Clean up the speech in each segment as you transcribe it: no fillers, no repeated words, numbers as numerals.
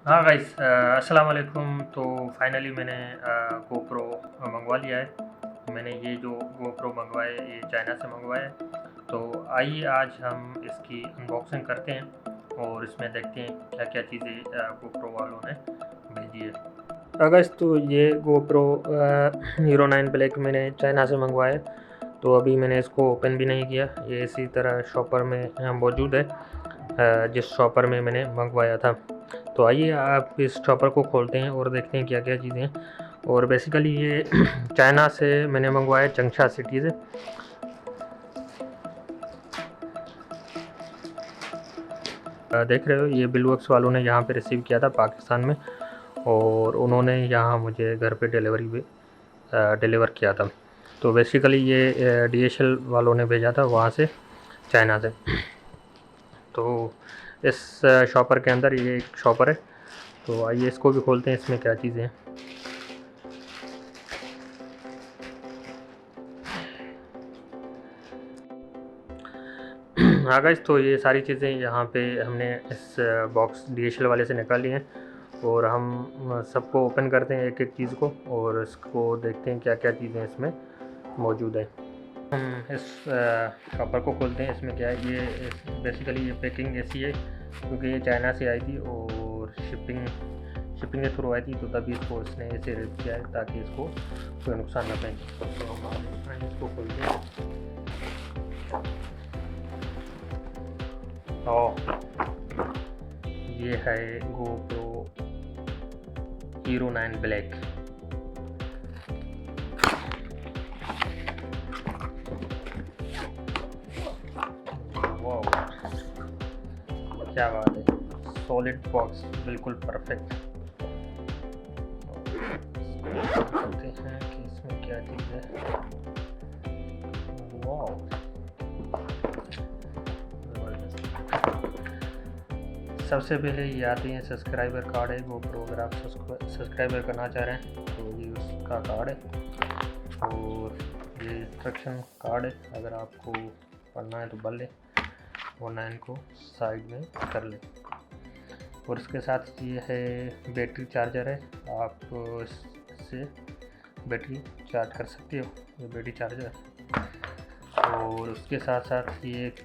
हाँ गाइस, अस्सलाम वालेकुम। तो फाइनली मैंने GoPro मंगवा लिया है। मैंने ये जो GoPro मंगवाए ये चाइना से मंगवाया है। तो आइए आज हम इसकी अनबॉक्सिंग करते हैं और इसमें देखते हैं क्या क्या चीज़ें GoPro वालों ने भेजी है। अगस्त तो ये GoPro हीरो 9 ब्लैक मैंने चाइना से मंगवाया है। तो अभी मैंने इसको ओपन भी नहीं किया, ये इसी तरह शॉपर में मौजूद है जिस शॉपर में मैंने मंगवाया था। तो आइए आप इस शॉपर को खोलते हैं और देखते हैं क्या क्या चीज़ें हैं। और बेसिकली ये चाइना से मैंने मंगवाया, चंगशा सिटी से। देख रहे हो ये बिलवर्क्स वालों ने यहाँ पे रिसीव किया था पाकिस्तान में, और उन्होंने यहाँ मुझे घर पे डिलीवर किया था। तो बेसिकली ये DHL वालों ने भेजा था वहाँ से, चाइना से। तो इस शॉपर के अंदर ये एक शॉपर है। तो आइए इसको भी खोलते हैं, इसमें क्या चीज़ें हैं। हाँ गाइस, तो ये सारी चीज़ें यहाँ पे हमने इस बॉक्स DHL वाले से निकाली हैं, और हम सबको ओपन करते हैं एक एक चीज़ को, और इसको देखते हैं क्या क्या चीज़ें इसमें मौजूद है। हम इस शॉपर को खोलते हैं। इसमें क्या है, ये बेसिकली ये पैकिंग ऐसी है क्योंकि ये चाइना से आई थी और शिपिंग के थ्रू आई थी, तो तभी इसको इसने ऐसे रेप किया है ताकि इसको कोई नुकसान ना पहुंचे। तो हम इसको खोलते हैं। ये है GoPro हीरो 9 ब्लैक। वाओ, क्या बात है, सॉलिड बॉक्स, बिल्कुल परफेक्ट। देखते हैं कि इसमें क्या चीज़ है। वाओ, सबसे पहले ये आती है सब्सक्राइबर कार्ड है GoPro। अगर आप सब्सक्राइबर करना चाह रहे हैं तो ये उसका कार्ड है, और ये इंस्ट्रक्शन कार्ड है, अगर आपको पढ़ना है तो पढ़ लें वरना इनको साइड में कर लें। और इसके साथ ये है बैटरी चार्जर है, आप इससे बैटरी चार्ज कर सकते हो, ये बैटरी चार्जर है। और उसके साथ साथ ये एक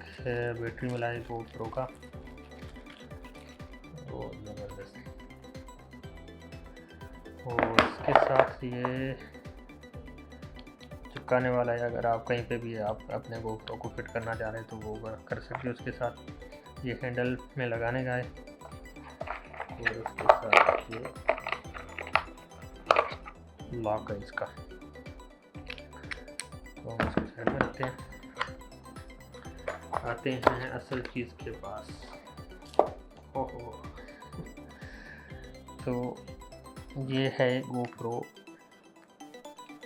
बैटरी मिला है GoPro का, ज़बरदस्त। और इसके साथ ये चिपकाने वाला है, अगर आप कहीं पे भी आप अपने GoPro को फिट करना चाह रहे हैं तो वो कर सकते हो। उसके साथ ये हैंडल में लगाने का है, और उसके साथ ये लॉक है इसका। तो हम इसको साइड में रखते हैं, आते हैं असल चीज़ के पास। ओहो, तो ये है GoPro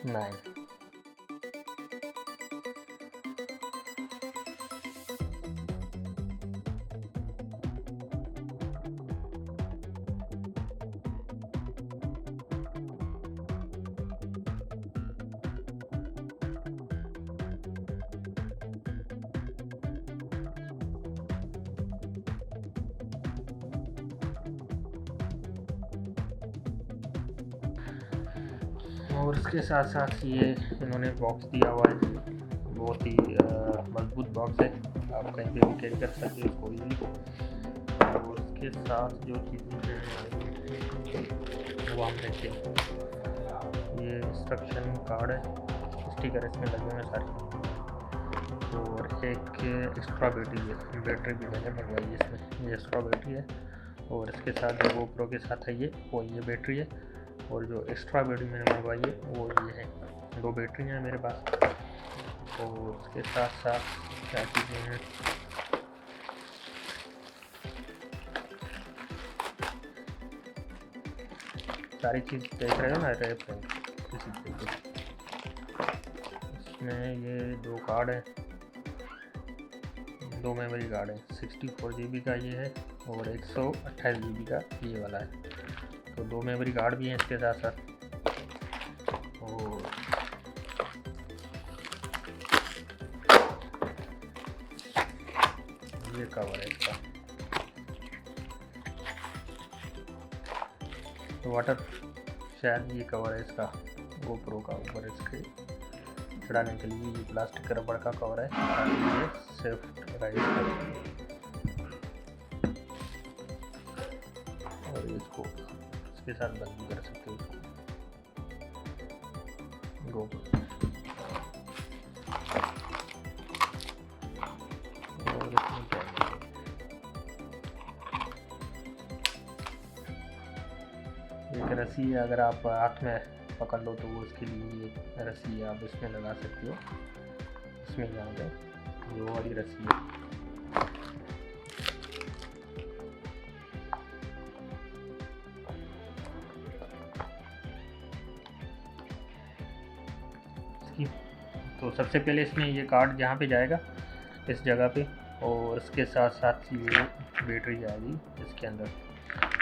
9। और इसके साथ साथ ये इन्होंने बॉक्स दिया हुआ है, बहुत ही मजबूत बॉक्स है, आप कहीं पे भी कैरी कर सकते हो इसको इजीली। और इसके साथ जो चीज़ें हैं वो हम देखते हैं। ये इंस्ट्रक्शन कार्ड है, स्टिकर इसमें लगे हुए हैं सारे, और एक एक्स्ट्रा बैटरी भी मैंने मंगवाई है इसमें, ये एक्स्ट्रा बैटरी है। और इसके साथ जो GoPro के साथ है वो ये बैटरी है, और जो एक्स्ट्रा बैटरी मैंने मंगवाई है वो ये है। 2 बैटरी हैं मेरे पास। और उसके साथ साथ क्या चीज़ें हैं, सारी चीज़ देख रहे हो ना, रैप है किसी तरीके। इसमें ये 2 कार्ड है, 2 मेमोरी कार्ड है, 64 GB का ये है और 128 GB का ये वाला है। तो 2 मेमोरी कार्ड भी हैं इसके साथ साथ। और ये कवर है इसका। वाटर, शायद ये कवर है इसका GoPro का, ऊपर इसके चढ़ाने के लिए ये प्लास्टिक का रबड़ का कवर है ताकि ये सेफ राइड करे। और इसको इसके साथ बंद भी कर सकते हो इसको GoPro। और इसमें क्या है, एक रस्सी है, अगर आप हाथ में पकड़ लो तो वो उसके लिए एक रस्सी आप इसमें लगा सकते हो, इसमें यहाँ पे ये वाली रस्सी है। इसकी तो सबसे पहले इसमें ये कार्ड जहाँ पे जाएगा इस जगह पे, और इसके साथ साथ ये बैटरी जाएगी इसके अंदर।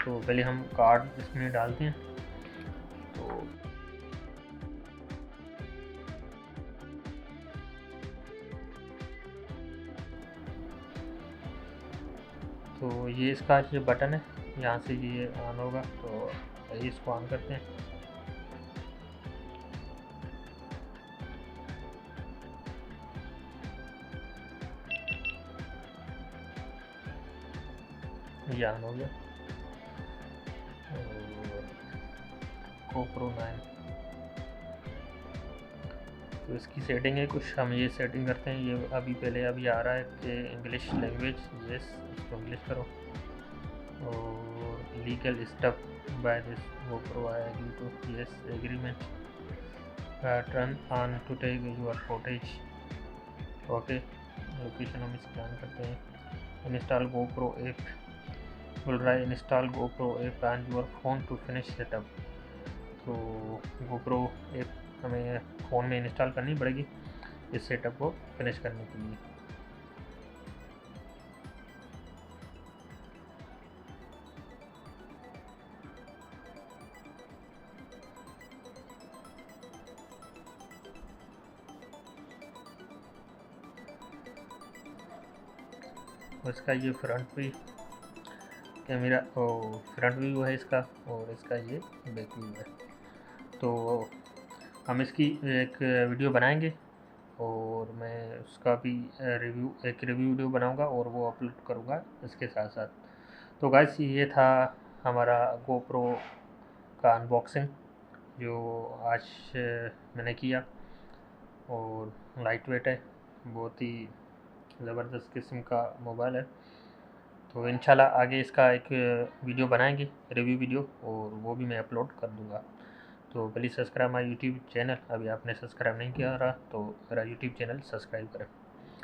तो पहले हम कार्ड इसमें डालते हैं। तो ये इसका जो बटन है यहाँ से ये ऑन होगा, तो ये इसको ऑन करते हैं। ये ऑन हो गया। और GoPro 9, तो इसकी सेटिंग है कुछ, हम ये सेटिंग करते हैं। ये अभी आ रहा है कि इंग्लिश लैंग्वेज, यस इसको इंग्लिश करो। और legal stuff by this GoPro I agree to yes agreement, turn on to take your footage, okay. Location हम स्कैन करते हैं। Install GoPro app, will try install GoPro app on your phone to finish setup। तो GoPro app हमें phone में install करनी पड़ेगी इस setup को फिनिश करने के लिए। और इसका ये फ्रंट भी कैमरा और फ्रंट व्यू है इसका, और इसका ये बैक व्यू है। तो हम इसकी एक वीडियो बनाएंगे और मैं उसका भी रिव्यू वीडियो बनाऊंगा और वो अपलोड करूंगा इसके साथ साथ। तो गाइस ये था हमारा GoPro का अनबॉक्सिंग जो आज मैंने किया, और लाइट वेट है, बहुत ही ज़बरदस्त किस्म का मोबाइल है। तो इंशाल्लाह आगे इसका एक वीडियो बनाएंगे, रिव्यू वीडियो, और वो भी मैं अपलोड कर दूंगा। तो please subscribe my YouTube channel, अभी आपने सब्सक्राइब नहीं किया रहा तो मेरा यूट्यूब चैनल सब्सक्राइब करें।